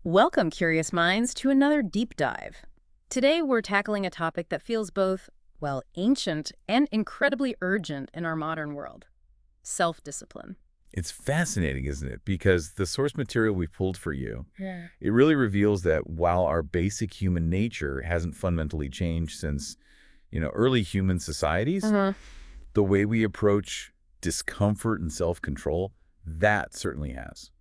Welcome, curious minds, to another deep dive. Today, we're tackling a topic that feels both, well, ancient and incredibly urgent in our modern world: self-discipline. It's fascinating, isn't it? Because the source material we pulled for you, Yeah. it really reveals that while our basic human nature hasn't fundamentally changed since, early human societies, Uh-huh. the way we approach discomfort and self-control, that certainly has.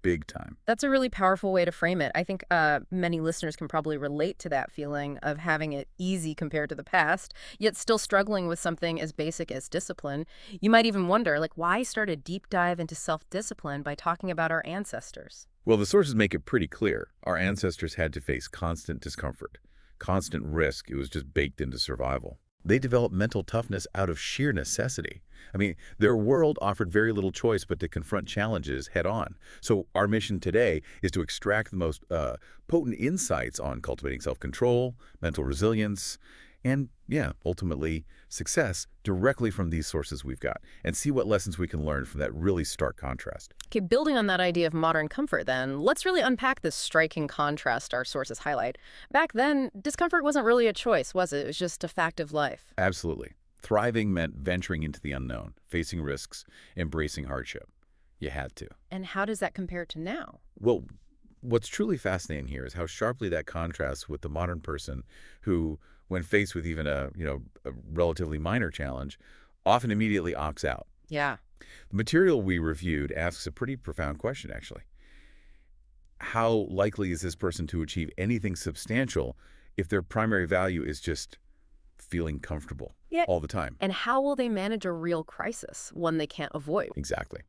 Big time. That's a really powerful way to frame it. I think many listeners can probably relate to that feeling of having it easy compared to the past, yet still struggling with something as basic as discipline. You might even wonder, like, why start a deep dive into self-discipline by talking about our ancestors? Well, the sources make it pretty clear. Our ancestors had to face constant discomfort, constant risk. It was just baked into survival. They developed mental toughness out of sheer necessity. I mean, their world offered very little choice but to confront challenges head on. So our mission today is to extract the most potent insights on cultivating self-control, mental resilience, and, yeah, ultimately success directly from these sources we've got, and see what lessons we can learn from that really stark contrast. Okay, building on that idea of modern comfort then, let's really unpack this striking contrast our sources highlight. Back then, discomfort wasn't really a choice, was it? It was just a fact of life. Absolutely. Thriving meant venturing into the unknown, facing risks, embracing hardship. You had to. And how does that compare to now? Well, what's truly fascinating here is how sharply that contrasts with the modern person who, when faced with even a relatively minor challenge, often immediately opts out. Yeah. The material we reviewed asks a pretty profound question, actually. How likely is this person to achieve anything substantial if their primary value is just feeling comfortable Yeah. all the time? And how will they manage a real crisis, one they can't avoid? Exactly.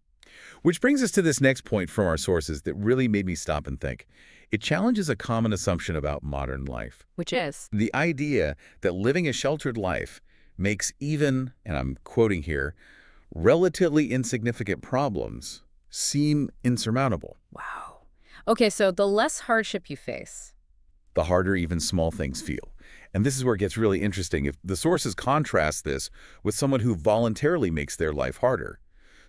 Which brings us to this next point from our sources that really made me stop and think. It challenges a common assumption about modern life. Which is? The idea that living a sheltered life makes even, and I'm quoting here, relatively insignificant problems seem insurmountable. Wow. Okay, so the less hardship you face. The harder even small things feel. And this is where it gets really interesting. If the sources contrast this with someone who voluntarily makes their life harder,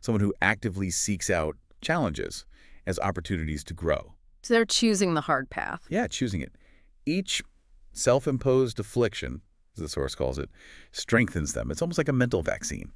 someone who actively seeks out challenges as opportunities to grow. So they're choosing the hard path. Yeah, choosing it. Each self-imposed affliction, as the source calls it, strengthens them. It's almost like a mental vaccine,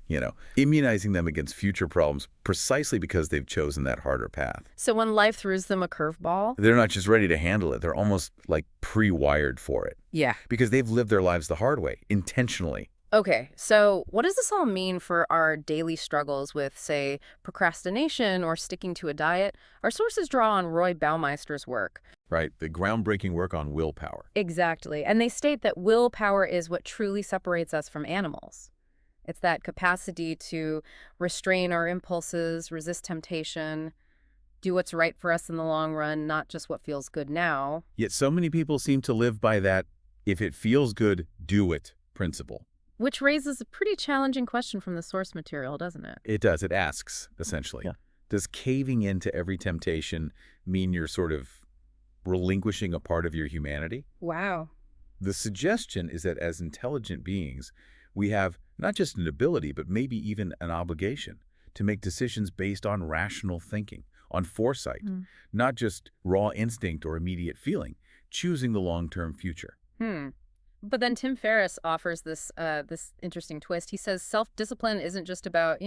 immunizing them against future problems precisely because they've chosen that harder path. So when life throws them a curveball? They're not just ready to handle it. They're almost like pre-wired for it Yeah. because they've lived their lives the hard way, intentionally. Okay, so what does this all mean for our daily struggles with, say, procrastination or sticking to a diet? Our sources draw on Roy Baumeister's work. Right, the groundbreaking work on willpower. Exactly. And they state that willpower is what truly separates us from animals. It's that capacity to restrain our impulses, resist temptation, do what's right for us in the long run, not just what feels good now. Yet so many people seem to live by that if it feels good, do it principle. Which raises a pretty challenging question from the source material, doesn't it? It does. It asks, essentially. Yeah. Does caving into every temptation mean you're sort of relinquishing a part of your humanity? Wow. The suggestion is that as intelligent beings, we have not just an ability, but maybe even an obligation to make decisions based on rational thinking, on foresight, not just raw instinct or immediate feeling, choosing the long-term future. But then Tim Ferriss offers this interesting twist. He says self-discipline isn't just about,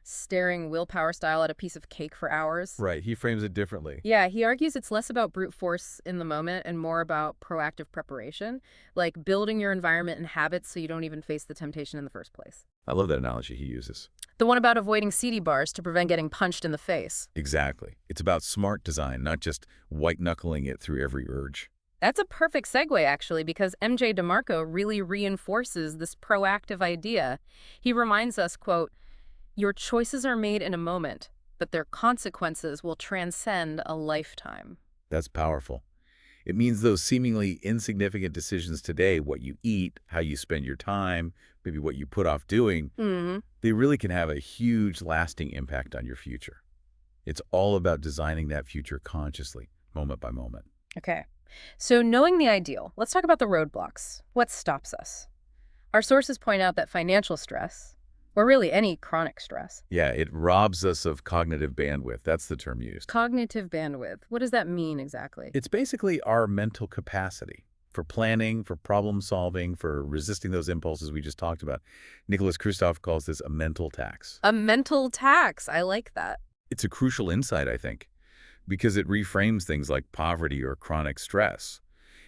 staring willpower style at a piece of cake for hours. Right. He frames it differently. Yeah, he argues it's less about brute force in the moment and more about proactive preparation, like building your environment and habits so you don't even face the temptation in the first place. I love that analogy he uses. The one about avoiding CD bars to prevent getting punched in the face. Exactly. It's about smart design, not just white-knuckling it through every urge. That's a perfect segue, actually, because MJ DeMarco really reinforces this proactive idea. He reminds us, quote, "Your choices are made in a moment, but their consequences will transcend a lifetime." That's powerful. It means those seemingly insignificant decisions today, what you eat, how you spend your time, maybe what you put off doing, they really can have a huge lasting impact on your future. It's all about designing that future consciously, moment by moment. Okay. So knowing the ideal, let's talk about the roadblocks. What stops us? Our sources point out that financial stress, Or really any chronic stress. Yeah, it robs us of cognitive bandwidth. That's the term used. Cognitive bandwidth. What does that mean exactly? It's basically our mental capacity for planning, for problem solving, for resisting those impulses we just talked about. Nicholas Kristof calls this a mental tax. A mental tax. I like that. It's a crucial insight, I think, because it reframes things like poverty or chronic stress.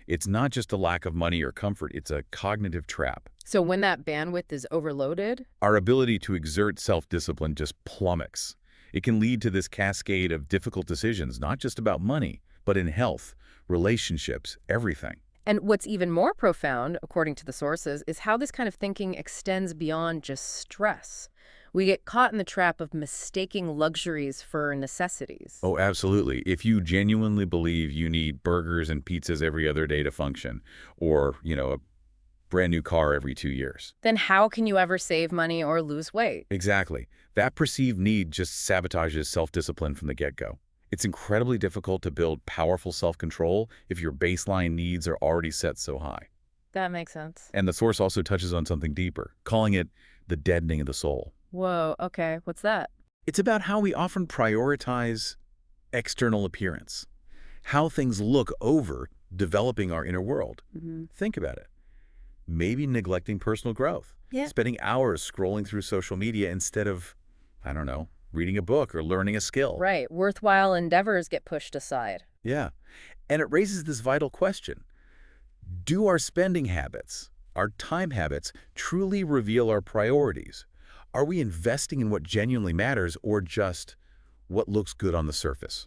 It's not just a lack of money or comfort, it's a cognitive trap. So when that bandwidth is overloaded, Our ability to exert self-discipline just plummets. It can lead to this cascade of difficult decisions, not just about money, but in health, relationships, everything. and what's even more profound, according to the sources, is how this kind of thinking extends beyond just stress. We get caught in the trap of mistaking luxuries for necessities. Oh, absolutely. If you genuinely believe you need burgers and pizzas every other day to function, or, a brand new car every 2 years. Then how can you ever save money or lose weight? Exactly. That perceived need just sabotages self-discipline from the get-go. It's incredibly difficult to build powerful self-control if your baseline needs are already set so high. That makes sense. And the source also touches on something deeper, calling it the deadening of the soul. Whoa, okay, what's that? It's about how we often prioritize external appearance, how things look over developing our inner world. Think about it. Maybe neglecting personal growth, Yeah. spending hours scrolling through social media instead of, I don't know, reading a book or learning a skill. Right, worthwhile endeavors get pushed aside. Yeah. And it raises this vital question. Do our spending habits, our time habits, truly reveal our priorities? Are we investing in what genuinely matters or just what looks good on the surface?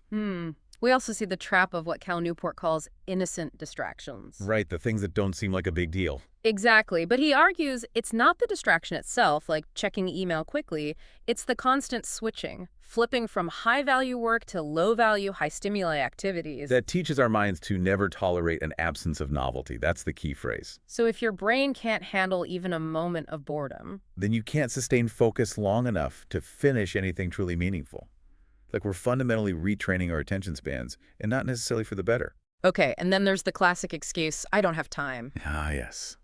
We also see the trap of what Cal Newport calls innocent distractions. Right, the things that don't seem like a big deal. Exactly, but he argues it's not the distraction itself, like checking email quickly, it's the constant switching, flipping from high-value work to low-value, high-stimuli activities. That teaches our minds to never tolerate an absence of novelty. That's the key phrase. So if your brain can't handle even a moment of boredom, Then you can't sustain focus long enough to finish anything truly meaningful. Like we're fundamentally retraining our attention spans, and not necessarily for the better. okay, and then there's the classic excuse, I don't have time. Ah, yes.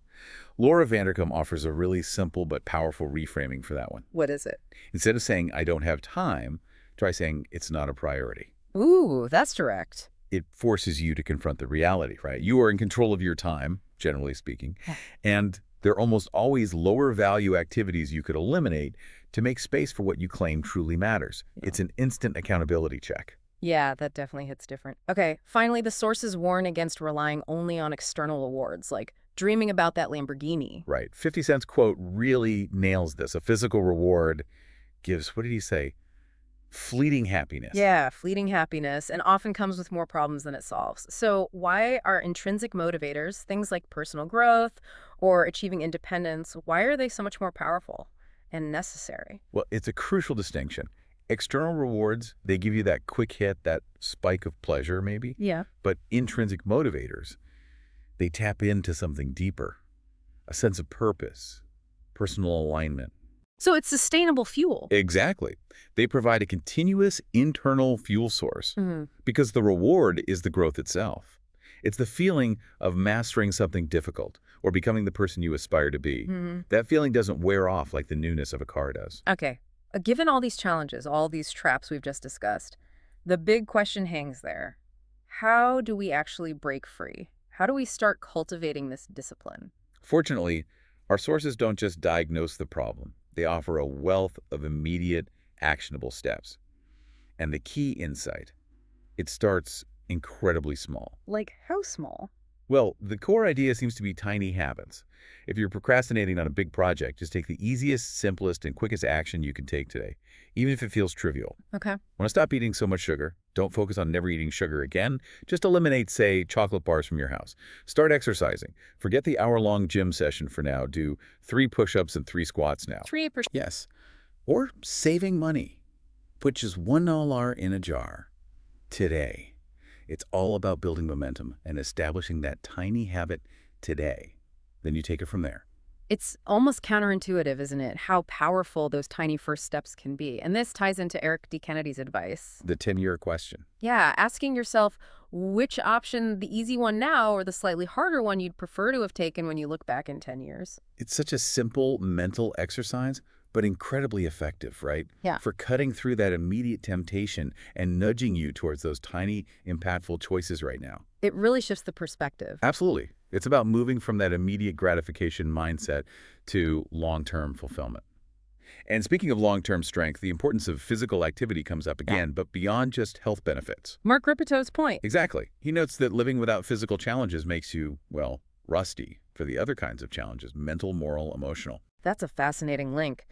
Laura Vanderkam offers a really simple but powerful reframing for that one. What is it? Instead of saying, I don't have time, try saying, it's not a priority. Ooh, that's direct. It forces you to confront the reality, right? You are in control of your time, generally speaking, Yeah. and there are almost always lower value activities you could eliminate to make space for what you claim truly matters. It's an instant accountability check. Yeah, that definitely hits different. Okay, finally, the sources warn against relying only on external awards, like dreaming about that Lamborghini. Right. 50 Cent's quote really nails this. A physical reward gives, what did he say? Fleeting happiness. Yeah, fleeting happiness, and often comes with more problems than it solves. So why are intrinsic motivators, things like personal growth or achieving independence, why are they so much more powerful and necessary? Well, it's a crucial distinction. External rewards, they give you that quick hit, that spike of pleasure maybe. Yeah. But intrinsic motivators, they tap into something deeper, a sense of purpose, personal alignment. So it's sustainable fuel. Exactly. They provide a continuous internal fuel source Mhm. because the reward is the growth itself. It's the feeling of mastering something difficult or becoming the person you aspire to be. That feeling doesn't wear off like the newness of a car does. Okay, given all these challenges, all these traps we've just discussed, the big question hangs there. How do we actually break free? How do we start cultivating this discipline? Fortunately, our sources don't just diagnose the problem. They offer a wealth of immediate, actionable steps. And the key insight, it starts incredibly small. Like, how small? Well, the core idea seems to be tiny habits. If you're procrastinating on a big project, just take the easiest, simplest, and quickest action you can take today, even if it feels trivial. Okay. Want to stop eating so much sugar? Don't focus on never eating sugar again. Just eliminate, say, chocolate bars from your house. Start exercising. Forget the hour-long gym session for now. Do 3 push-ups and 3 squats now. 3%. Yes. Or saving money. Put just $1 in a jar today. It's all about building momentum and establishing that tiny habit today. Then you take it from there. It's almost counterintuitive, isn't it? How powerful those tiny first steps can be. And this ties into Eric D. Kennedy's advice. The 10-year question. Yeah, asking yourself which option, the easy one now or the slightly harder one you'd prefer to have taken when you look back in 10 years. It's such a simple mental exercise, but incredibly effective, right? Yeah. For cutting through that immediate temptation and nudging you towards those tiny, impactful choices right now. It really shifts the perspective. Absolutely. It's about moving from that immediate gratification mindset to long-term fulfillment. And speaking of long-term strength, the importance of physical activity comes up Yeah. again, but beyond just health benefits. Mark Ripetoe's point. Exactly. He notes that living without physical challenges makes you, well, rusty for the other kinds of challenges, mental, moral, emotional. That's a fascinating link.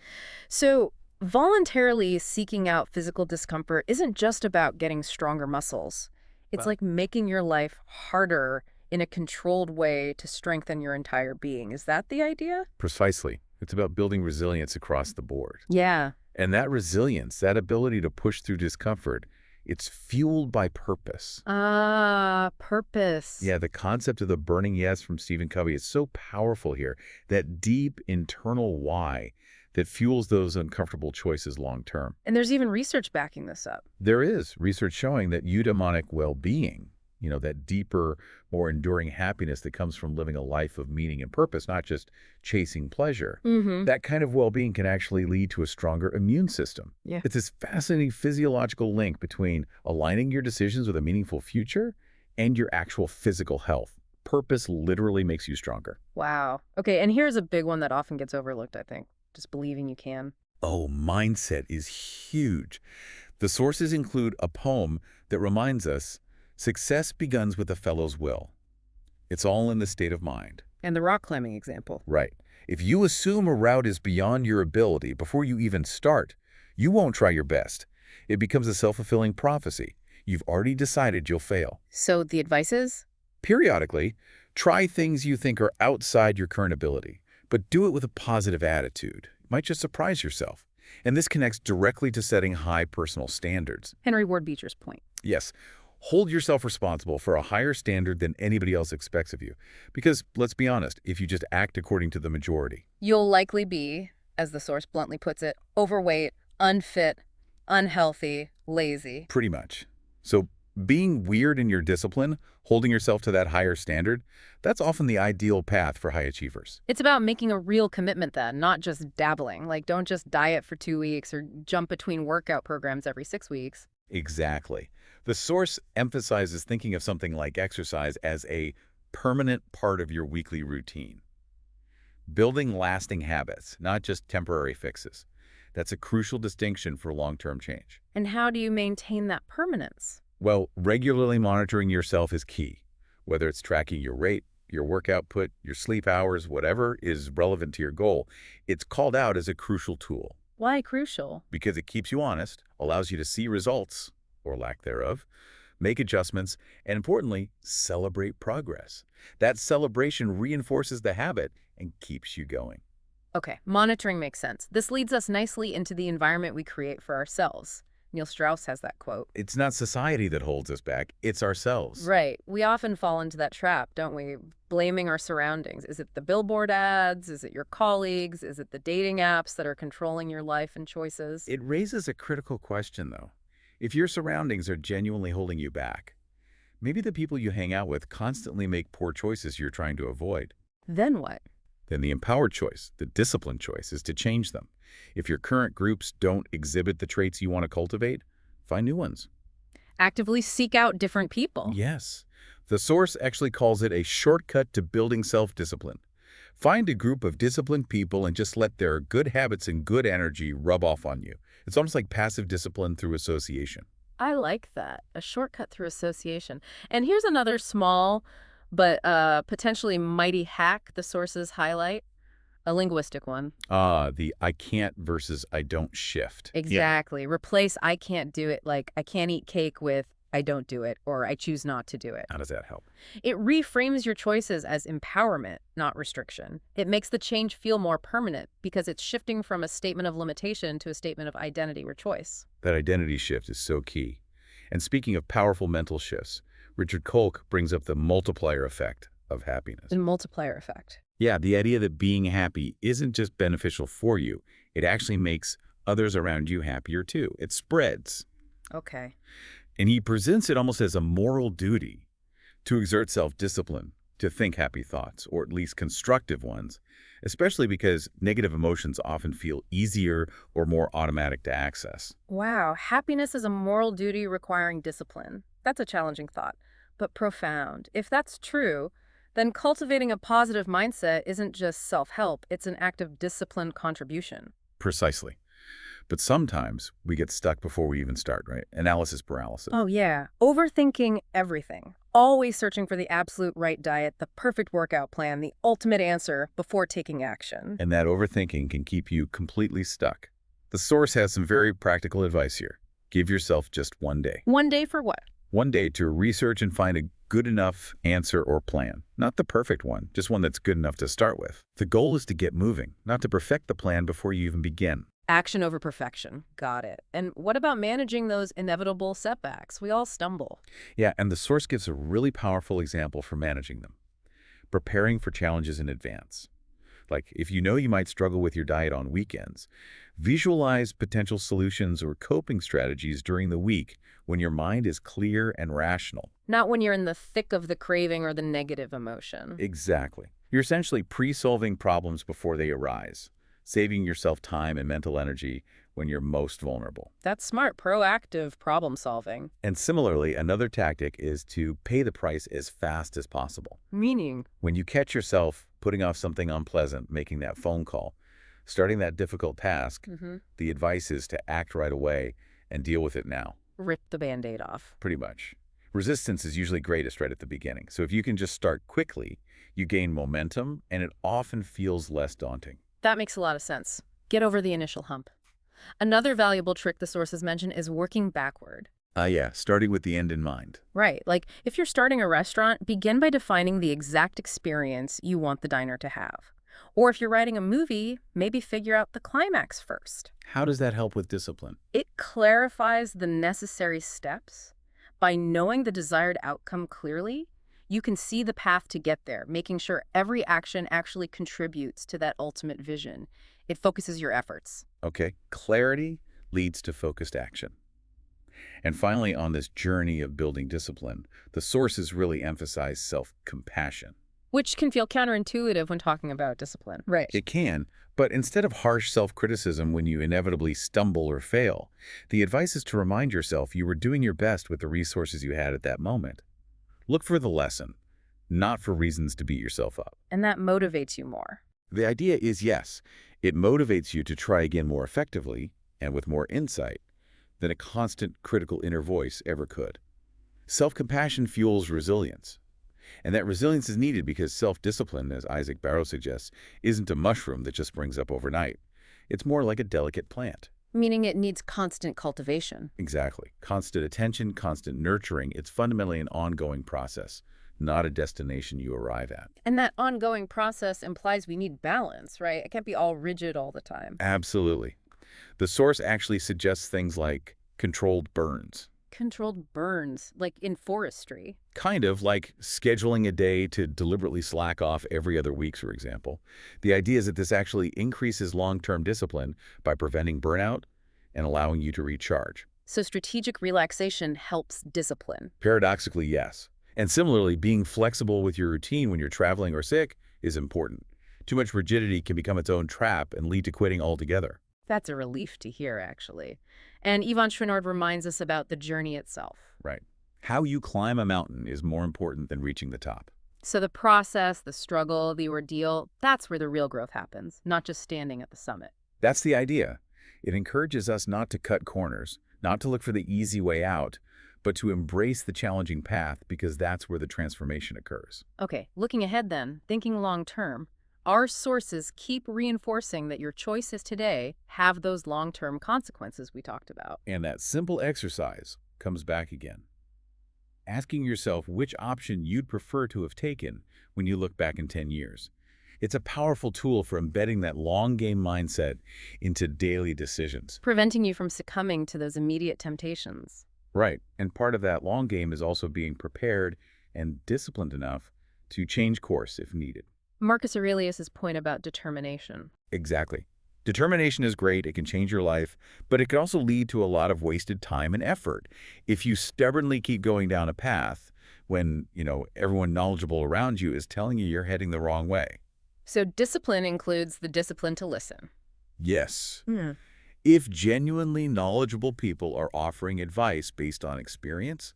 So, voluntarily seeking out physical discomfort isn't just about getting stronger muscles. It's Well, like making your life harder in a controlled way to strengthen your entire being. Is that the idea? precisely. It's about building resilience across the board. Yeah. And that resilience, that ability to push through discomfort, it's fueled by purpose. Ah, purpose. Yeah, the concept of the burning yes from Stephen Covey is so powerful here. That deep internal why that fuels those uncomfortable choices long term. And there's even research backing this up. There is research showing that eudaimonic well-being, that deeper, more enduring happiness that comes from living a life of meaning and purpose, not just chasing pleasure, Mm-hmm. that kind of well-being can actually lead to a stronger immune system. Yeah. It's this fascinating physiological link between aligning your decisions with a meaningful future and your actual physical health. Purpose literally makes you stronger. Wow. Okay, and here's a big one that often gets overlooked, I think. Just believing you can. Oh, mindset is huge. The sources include a poem that reminds us, success begins with a fellow's will. It's all in the state of mind. And the rock climbing example. Right. If you assume a route is beyond your ability before you even start, you won't try your best. It becomes a self-fulfilling prophecy. You've already decided you'll fail. So the advice is? Periodically, try things you think are outside your current ability, but do it with a positive attitude. You might just surprise yourself. And this connects directly to setting high personal standards. Henry Ward Beecher's point. Yes, hold yourself responsible for a higher standard than anybody else expects of you. Because, let's be honest, if you just act according to the majority, You'll likely be, as the source bluntly puts it, overweight, unfit, unhealthy, lazy. pretty much. So being weird in your discipline, holding yourself to that higher standard, that's often the ideal path for high achievers. It's about making a real commitment then, not just dabbling. Like, don't just diet for 2 weeks or jump between workout programs every 6 weeks. Exactly. The source emphasizes thinking of something like exercise as a permanent part of your weekly routine. Building lasting habits, not just temporary fixes. That's a crucial distinction for long-term change. And how do you maintain that permanence? Well, regularly monitoring yourself is key. Whether it's tracking your rate, your work output, your sleep hours, whatever is relevant to your goal, it's called out as a crucial tool Why crucial? because it keeps you honest, allows you to see results, or lack thereof, make adjustments, and importantly, celebrate progress. That celebration reinforces the habit and keeps you going. Okay, monitoring makes sense. This leads us nicely into the environment we create for ourselves. Neil Strauss has that quote. It's not society that holds us back, it's ourselves. Right. We often fall into that trap, don't we? Blaming our surroundings. Is it the billboard ads? Is it your colleagues? Is it the dating apps that are controlling your life and choices? It raises a critical question, though. If your surroundings are genuinely holding you back, maybe the people you hang out with constantly make poor choices you're trying to avoid. Then what? Then the empowered choice, the disciplined choice, is to change them. If your current groups don't exhibit the traits you want to cultivate, find new ones. Actively seek out different people. Yes. The source actually calls it a shortcut to building self-discipline. Find a group of disciplined people and just let their good habits and good energy rub off on you. It's almost like passive discipline through association. I like that. A shortcut through association. And here's another small but potentially mighty hack the sources highlight. A linguistic one. The I can't versus I don't shift. Yeah. Exactly. Replace I can't do it like I can't eat cake with I don't do it or I choose not to do it. How does that help? It reframes your choices as empowerment, not restriction. It makes the change feel more permanent because it's shifting from a statement of limitation to a statement of identity or choice. That identity shift is so key. And speaking of powerful mental shifts, Richard Kolk brings up the multiplier effect of happiness. The multiplier effect. Yeah, the idea that being happy isn't just beneficial for you, it actually makes others around you happier too. It spreads. Okay. And he presents it almost as a moral duty to exert self-discipline, to think happy thoughts, or at least constructive ones, especially because negative emotions often feel easier or more automatic to access. Wow, happiness is a moral duty requiring discipline. That's a challenging thought, but profound. If that's true, then cultivating a positive mindset isn't just self-help, it's an act of disciplined contribution. Precisely. But sometimes we get stuck before we even start, right? Analysis paralysis. Oh, yeah. Overthinking everything. Always searching for the absolute right diet, the perfect workout plan, the ultimate answer before taking action. And that overthinking can keep you completely stuck. The source has some very practical advice here. Give yourself just one day. One day for what? One day to research and find a good enough answer or plan. Not the perfect one, just one that's good enough to start with. The goal is to get moving, not to perfect the plan before you even begin. Action over perfection. Got it. And what about managing those inevitable setbacks? We all stumble. Yeah, and the source gives a really powerful example for managing them. Preparing for challenges in advance. Like, if you know you might struggle with your diet on weekends, visualize potential solutions or coping strategies during the week when your mind is clear and rational. Not when you're in the thick of the craving or the negative emotion. Exactly. You're essentially pre-solving problems before they arise, saving yourself time and mental energy when you're most vulnerable. That's smart, proactive problem solving. And similarly, another tactic is to pay the price as fast as possible. Meaning, When you catch yourself putting off something unpleasant, making that phone call, starting that difficult task, the advice is to act right away and deal with it now, rip the Band-Aid off. pretty much. Resistance is usually greatest right at the beginning. So if you can just start quickly, you gain momentum and it often feels less daunting. That makes a lot of sense. Get over the initial hump. Another valuable trick the sources mention is working backward. Yeah, starting with the end in mind. Right, like if you're starting a restaurant, begin by defining the exact experience you want the diner to have. Or if you're writing a movie, maybe figure out the climax first. How does that help with discipline? It clarifies the necessary steps. By knowing the desired outcome clearly, you can see the path to get there, making sure every action actually contributes to that ultimate vision. It focuses your efforts. Okay, clarity leads to focused action. And finally, on this journey of building discipline, the sources really emphasize self-compassion. Which can feel counterintuitive when talking about discipline. Right. It can, but instead of harsh self-criticism when you inevitably stumble or fail, the advice is to remind yourself you were doing your best with the resources you had at that moment. Look for the lesson, not for reasons to beat yourself up. And that motivates you more. The idea is, yes, it motivates you to try again more effectively and with more insight than a constant critical inner voice ever could. Self-compassion fuels resilience. And that resilience is needed because self-discipline, as Isaac Barrow suggests, isn't a mushroom that just springs up overnight. It's more like a delicate plant. Meaning it needs constant cultivation. Exactly. Constant attention, constant nurturing. It's fundamentally an ongoing process, not a destination you arrive at. And that ongoing process implies we need balance, right? It can't be all rigid all the time. Absolutely. The source actually suggests things like controlled burns. Controlled burns, like in forestry. Kind of like scheduling a day to deliberately slack off every other week, for example. The idea is that this actually increases long-term discipline by preventing burnout and allowing you to recharge. So strategic relaxation helps discipline. Paradoxically, yes. And similarly, being flexible with your routine when you're traveling or sick is important. Too much rigidity can become its own trap and lead to quitting altogether. That's a relief to hear, actually. And Yvon Chouinard reminds us about the journey itself. Right. How you climb a mountain is more important than reaching the top. So the process, the struggle, the ordeal, that's where the real growth happens, not just standing at the summit. That's the idea. It encourages us not to cut corners, not to look for the easy way out, but to embrace the challenging path because that's where the transformation occurs. Okay, looking ahead then, thinking long term, our sources keep reinforcing that your choices today have those long-term consequences we talked about. And that simple exercise comes back again. Asking yourself which option you'd prefer to have taken when you look back in 10 years. It's a powerful tool for embedding that long-game mindset into daily decisions. Preventing you from succumbing to those immediate temptations. Right, and part of that long game is also being prepared and disciplined enough to change course if needed. Marcus Aurelius' point about determination. Exactly. Determination is great, it can change your life, but it can also lead to a lot of wasted time and effort. If you stubbornly keep going down a path when, everyone knowledgeable around you is telling you you're heading the wrong way. So discipline includes the discipline to listen. Yes. Hmm. If genuinely knowledgeable people are offering advice based on experience,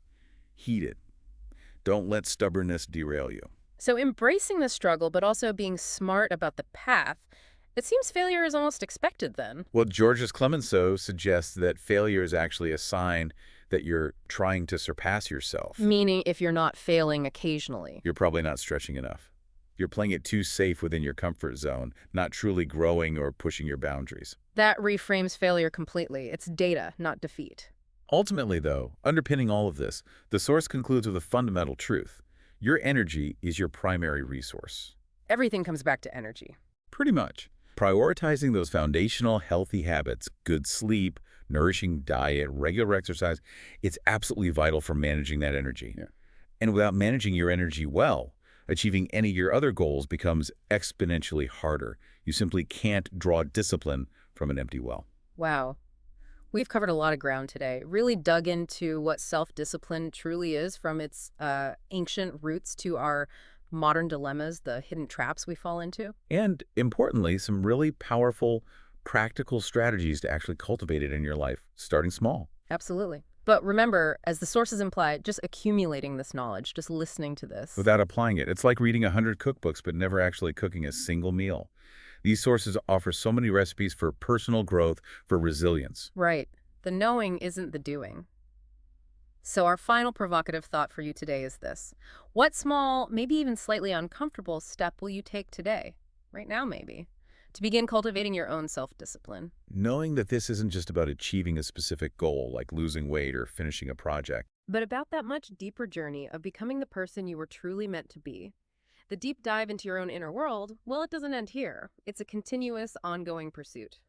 heed it. Don't let stubbornness derail you. So embracing the struggle, but also being smart about the path, it seems failure is almost expected then. Well, Georges Clemenceau suggests that failure is actually a sign that you're trying to surpass yourself. Meaning if you're not failing occasionally. You're probably not stretching enough. You're playing it too safe within your comfort zone, not truly growing or pushing your boundaries. That reframes failure completely. It's data, not defeat. Ultimately, though, underpinning all of this, the source concludes with a fundamental truth. Your energy is your primary resource. Everything comes back to energy. Pretty much. Prioritizing those foundational healthy habits, good sleep, nourishing diet, regular exercise, it's absolutely vital for managing that energy. Yeah. And without managing your energy well, achieving any of your other goals becomes exponentially harder. You simply can't draw discipline from an empty well. Wow. We've covered a lot of ground today, really dug into what self-discipline truly is from its ancient roots to our modern dilemmas, the hidden traps we fall into. And importantly, some really powerful, practical strategies to actually cultivate it in your life, starting small. Absolutely. But remember, as the sources imply, just accumulating this knowledge, just listening to this. Without applying it. It's like reading 100 cookbooks but never actually cooking a single meal. These sources offer so many recipes for personal growth, for resilience. Right. The knowing isn't the doing. So our final provocative thought for you today is this. What small, maybe even slightly uncomfortable step will you take today, right now maybe, to begin cultivating your own self-discipline? Knowing that this isn't just about achieving a specific goal, like losing weight or finishing a project. But about that much deeper journey of becoming the person you were truly meant to be. The deep dive into your own inner world, well, it doesn't end here. It's a continuous, ongoing pursuit.